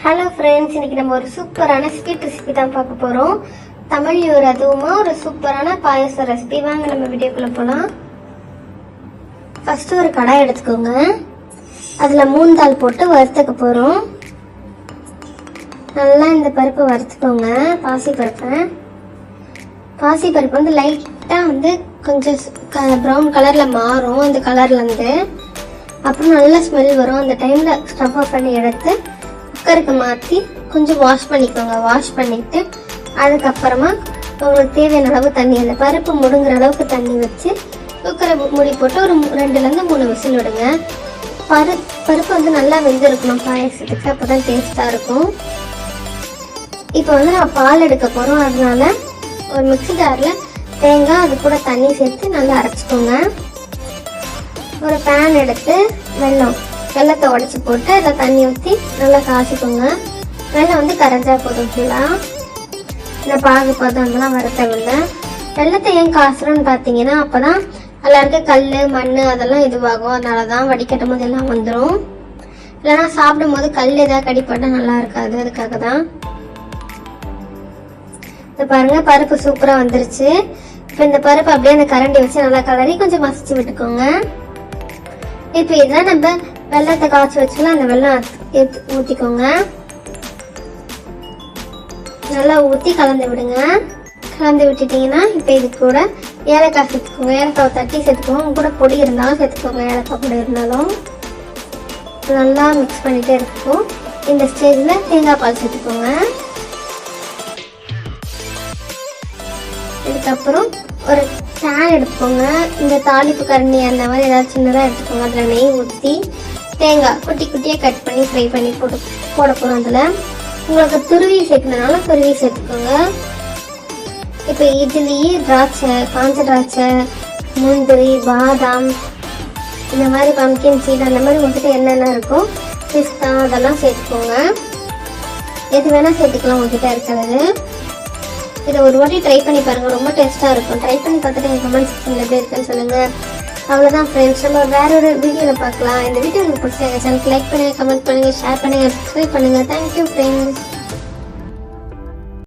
Hello friends, இன்னைக்கு நம்ம ஒரு சூப்பரான ஸ்வீட் ரெசிபி தான் பார்க்க போகிறோம். தமிழ் அதுவுமா ஒரு சூப்பரான பாயசம் ரெசிபி. வாங்க நம்ம வீடியோக்குள்ளே போகலாம். ஃபஸ்ட்டு ஒரு கடாய் எடுத்துக்கோங்க. அதில் மூந்தால் போட்டு வறுத்துக்க போகிறோம். நல்லா இந்த பருப்பு வறுத்துக்கோங்க. பாசிப்பருப்பு வந்து லைட்டாக வந்து கொஞ்சம் ப்ரௌன் கலரில் மாறும். அந்த கலர்லேருந்து அப்புறம் நல்லா ஸ்மெல் வரும். அந்த டைமில் ஸ்டவ் ஆஃப் பண்ணி எடுத்து குக்கருக்கு மாற்றி கொஞ்சம் வாஷ் பண்ணிக்கோங்க. வாஷ் பண்ணிவிட்டு அதுக்கப்புறமா உங்களுக்கு தேவையான அளவு தண்ணி, அந்த பருப்பு முடுங்குற அளவுக்கு தண்ணி வச்சு குக்கரை மூடி போட்டு ஒரு 2-3 விசில் விடுங்க. பருப்பு வந்து நல்லா வெந்திருக்கணும் பாயசத்துக்கு, அப்போ தான் டேஸ்ட்டாக இருக்கும். இப்போ வந்து நான் பால் எடுக்க போகிறோம். அதனால ஒரு மிக்ஸி ஜாரில் தேங்காய் அது கூட தண்ணி சேர்த்து நல்லா அரைச்சிக்கோங்க. ஒரு பேன் எடுத்து வெள்ளத்தை உடச்சி போட்டு அதில் தண்ணி ஊற்றி நல்லா காய்ச்சிக்கோங்க. வெள்ளம் வந்து கரைஞ்சா போதும். ஃபுல்லாக இந்த பாகு பதம்லாம் வர தேவையில்லை. வெள்ளத்தை ஏன் காசுறோன்னு பார்த்தீங்கன்னா அப்போ தான் எல்லாருக்கும் கல் மண் அதெல்லாம் இதுவாகும். அதனால தான் வடிகட்டும் போது எல்லாம் வந்துடும். இல்லைன்னா சாப்பிடும் போது கல் ஏதாவது கடிப்பட்டால் நல்லா இருக்காது. அதுக்காக தான். இப்போ பாருங்க, பருப்பு சூப்பராக வந்துருச்சு. இப்போ இந்த பருப்பு அப்படியே அந்த கரண்டி வச்சு நல்லா கலரி கொஞ்சம் மசிச்சு விட்டுக்கோங்க. இப்போ இதான் நம்ம வெள்ளத்தை காய்ச்சி வச்சுக்கலாம். அந்த வெள்ளம் ஊற்றிக்கோங்க. நல்லா ஊற்றி கலந்து விடுங்க. கலந்து விட்டுட்டீங்கன்னா இப்போ இது கூட ஏலக்காய் சேர்த்துக்கோங்க. ஏலக்காவை தட்டி சேர்த்துக்கோங்க. உங்க கூட பொடி இருந்தாலும் சேர்த்துக்கோங்க. ஏலக்காய் பொடி இருந்தாலும் நல்லா மிக்ஸ் பண்ணிட்டே இருக்கும். இந்த ஸ்டேஜில் தேங்காய் பால் சேர்த்துக்கோங்க. இதுக்கப்புறம் ஒரு பேன் எடுத்துக்கோங்க. இந்த தாளிப்பு கரண்டி அந்த மாதிரி ஏதாவது சின்னதாக எடுத்துக்கோங்க. அதில் நெய் ஊற்றி தேங்காய் குட்டி குட்டியாக கட் பண்ணி ஃப்ரை பண்ணி போட போகிறோம். அதில் உங்களுக்கு துருவி சேர்க்கணுனால துருவி சேர்த்துக்கோங்க. இப்போ இதுலேயே திராட்சை, காஞ்ச திராட்சை, முந்திரி, பாதாம், இந்த மாதிரி பம்கின் சீட் அந்த மாதிரி உங்கள்கிட்ட என்னென்ன இருக்கோ, பிஸ்தா அதெல்லாம் சேர்த்துக்கோங்க. எது வேணால் சேர்த்துக்கலாம் உங்கள்கிட்ட இருக்கிறது. இதை ஒரு வாட்டி ட்ரை பண்ணி பாருங்கள், ரொம்ப டேஸ்ட்டாக இருக்கும். ட்ரை பண்ணி பார்த்துட்டு எங்கள் கமெண்ட் செக்ஷனில் எப்படி இருக்குன்னு சொல்லுங்கள். அவ்வளோதான் ஃப்ரெண்ட்ஸ், நம்ம வேற ஒரு வீடியோவில் பார்க்கலாம். இந்த வீடியோ உங்களுக்கு பிடிச்ச சேனலுக்கு லைக் பண்ணுங்கள், கமெண்ட் பண்ணுங்கள், ஷேர் பண்ணுங்கள், சப்ஸ்கிரைப் பண்ணுங்கள். Thank you friends.